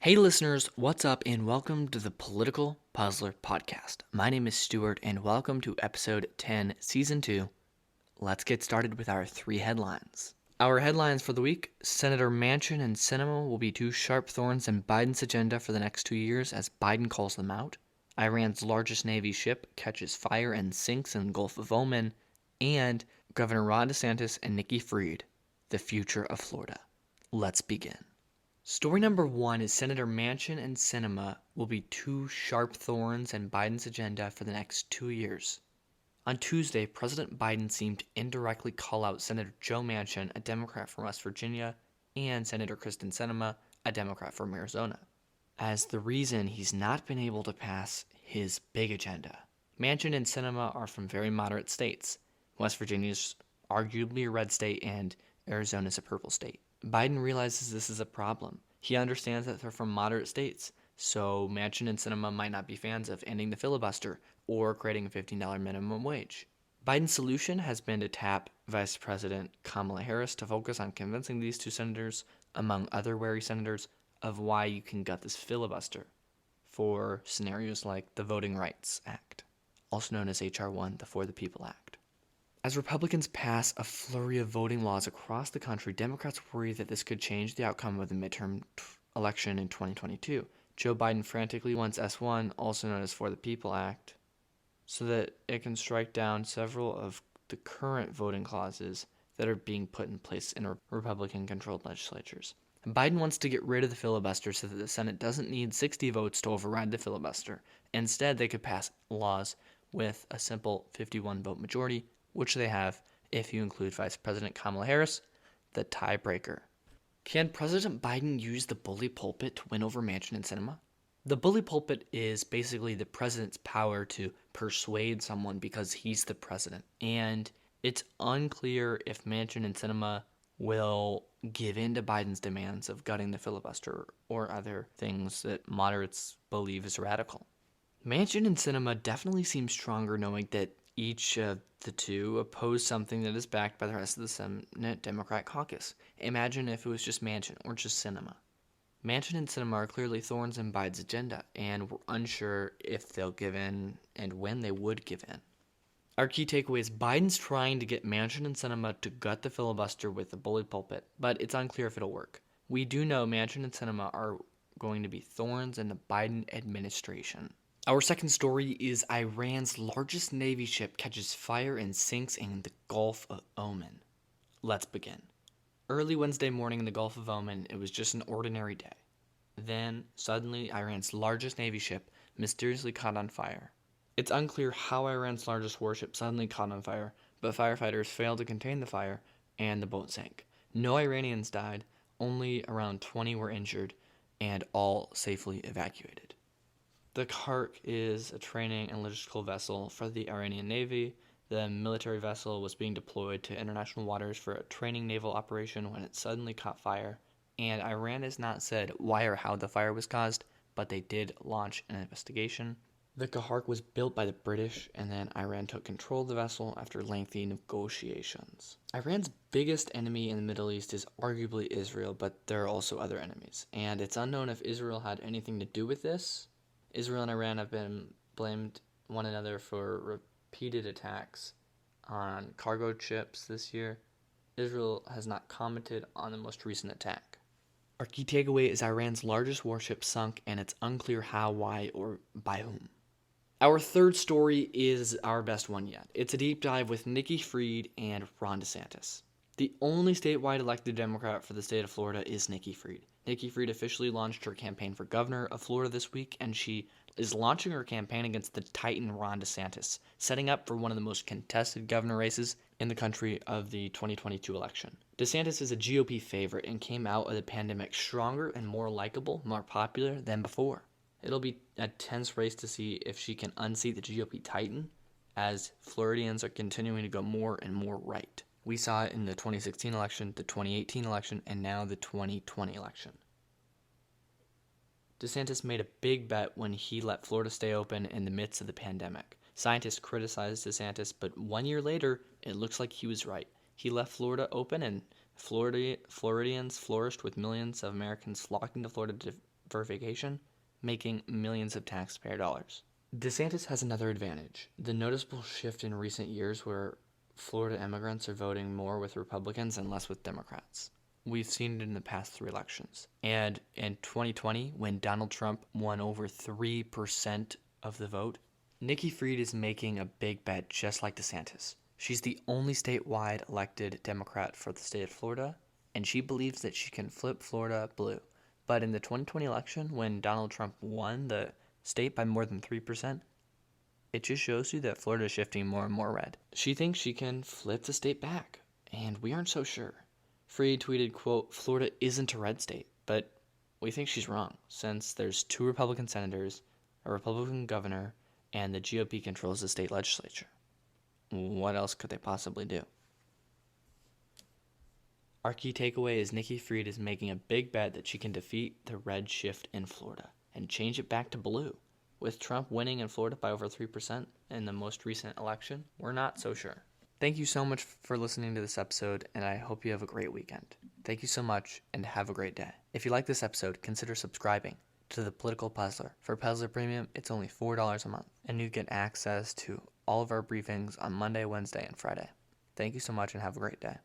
Hey listeners, what's up and welcome to the Political Puzzler Podcast. My name is Stuart and welcome to episode 10, season 2. Let's get started with our 3 headlines. Our headlines for the week: Senator Manchin and Sinema will be 2 sharp thorns in Biden's agenda for the next 2 years as Biden calls them out. Iran's largest Navy ship catches fire and sinks in the Gulf of Oman. And Governor Ron DeSantis and Nikki Fried, the future of Florida. Let's begin. Story number 1 is Senator Manchin and Sinema will be 2 sharp thorns in Biden's agenda for the next 2 years. On Tuesday, President Biden seemed to indirectly call out Senator Joe Manchin, a Democrat from West Virginia, and Senator Kristen Sinema, a Democrat from Arizona, as the reason he's not been able to pass his big agenda. Manchin and Sinema are from very moderate states. West Virginia is arguably a red state and Arizona is a purple state. Biden realizes this is a problem. He understands that they're from moderate states, so Manchin and Sinema might not be fans of ending the filibuster or creating a $15 minimum wage. Biden's solution has been to tap Vice President Kamala Harris to focus on convincing these 2 senators, among other wary senators, of why you can gut this filibuster for scenarios like the Voting Rights Act, also known as H.R. 1, the For the People Act. As Republicans pass a flurry of voting laws across the country, Democrats worry that this could change the outcome of the midterm election in 2022. Joe Biden frantically wants S1, also known as For the People Act, so that it can strike down several of the current voting clauses that are being put in place in Republican-controlled legislatures. Biden wants to get rid of the filibuster so that the Senate doesn't need 60 votes to override the filibuster. Instead, they could pass laws with a simple 51-vote majority, which they have if you include Vice President Kamala Harris, the tiebreaker. Can President Biden use the bully pulpit to win over Manchin and Sinema? The bully pulpit is basically the president's power to persuade someone because he's the president. And it's unclear if Manchin and Sinema will give in to Biden's demands of gutting the filibuster or other things that moderates believe is radical. Manchin and Sinema definitely seem stronger knowing that each of the 2 oppose something that is backed by the rest of the Senate Democrat caucus. Imagine if it was just Manchin or just Sinema. Manchin and Sinema are clearly thorns in Biden's agenda, and we're unsure if they'll give in and when they would give in. Our key takeaway is Biden's trying to get Manchin and Sinema to gut the filibuster with the bully pulpit, but it's unclear if it'll work. We do know Manchin and Sinema are going to be thorns in the Biden administration. Our second story is Iran's largest Navy ship catches fire and sinks in the Gulf of Oman. Let's begin. Early Wednesday morning in the Gulf of Oman, it was just an ordinary day. Then, suddenly, Iran's largest Navy ship mysteriously caught on fire. It's unclear how Iran's largest warship suddenly caught on fire, but firefighters failed to contain the fire, and the boat sank. No Iranians died, only around 20 were injured, and all safely evacuated. The Kark is a training and logistical vessel for the Iranian Navy. The military vessel was being deployed to international waters for a training naval operation when it suddenly caught fire, and Iran has not said why or how the fire was caused, but they did launch an investigation. The Kark was built by the British, and then Iran took control of the vessel after lengthy negotiations. Iran's biggest enemy in the Middle East is arguably Israel, but there are also other enemies, and it's unknown if Israel had anything to do with this. Israel and Iran have been blamed one another for repeated attacks on cargo ships this year. Israel has not commented on the most recent attack. Our key takeaway is Iran's largest warship sunk, and it's unclear how, why, or by whom. Our third story is our best one yet. It's a deep dive with Nikki Fried and Ron DeSantis. The only statewide elected Democrat for the state of Florida is Nikki Fried. Nikki Fried officially launched her campaign for governor of Florida this week, and she is launching her campaign against the Titan Ron DeSantis, setting up for one of the most contested governor races in the country of the 2022 election. DeSantis is a GOP favorite and came out of the pandemic stronger and more likable, more popular than before. It'll be a tense race to see if she can unseat the GOP Titan, as Floridians are continuing to go more and more right. We saw it in the 2016 election, the 2018 election, and now the 2020 election. DeSantis made a big bet when he let Florida stay open in the midst of the pandemic. Scientists criticized DeSantis, but 1 year later, it looks like he was right. He left Florida open, and Floridians flourished with millions of Americans flocking to Florida to for vacation, making millions of taxpayer dollars. DeSantis has another advantage: the noticeable shift in recent years where Florida immigrants are voting more with Republicans and less with Democrats. We've seen it in the past 3 elections. And in 2020, when Donald Trump won over 3% of the vote, Nikki Fried is making a big bet just like DeSantis. She's the only statewide elected Democrat for the state of Florida, and she believes that she can flip Florida blue. But in the 2020 election, when Donald Trump won the state by more than 3%, it just shows you that Florida is shifting more and more red. She thinks she can flip the state back, and we aren't so sure. Fried tweeted, quote, "Florida isn't a red state," but we think she's wrong, since there's 2 Republican senators, a Republican governor, and the GOP controls the state legislature. What else could they possibly do? Our key takeaway is Nikki Fried is making a big bet that she can defeat the red shift in Florida and change it back to blue. With Trump winning in Florida by over 3% in the most recent election, we're not so sure. Thank you so much for listening to this episode, and I hope you have a great weekend. Thank you so much, and have a great day. If you like this episode, consider subscribing to The Political Puzzler. For Puzzler Premium, it's only $4 a month, and you get access to all of our briefings on Monday, Wednesday, and Friday. Thank you so much, and have a great day.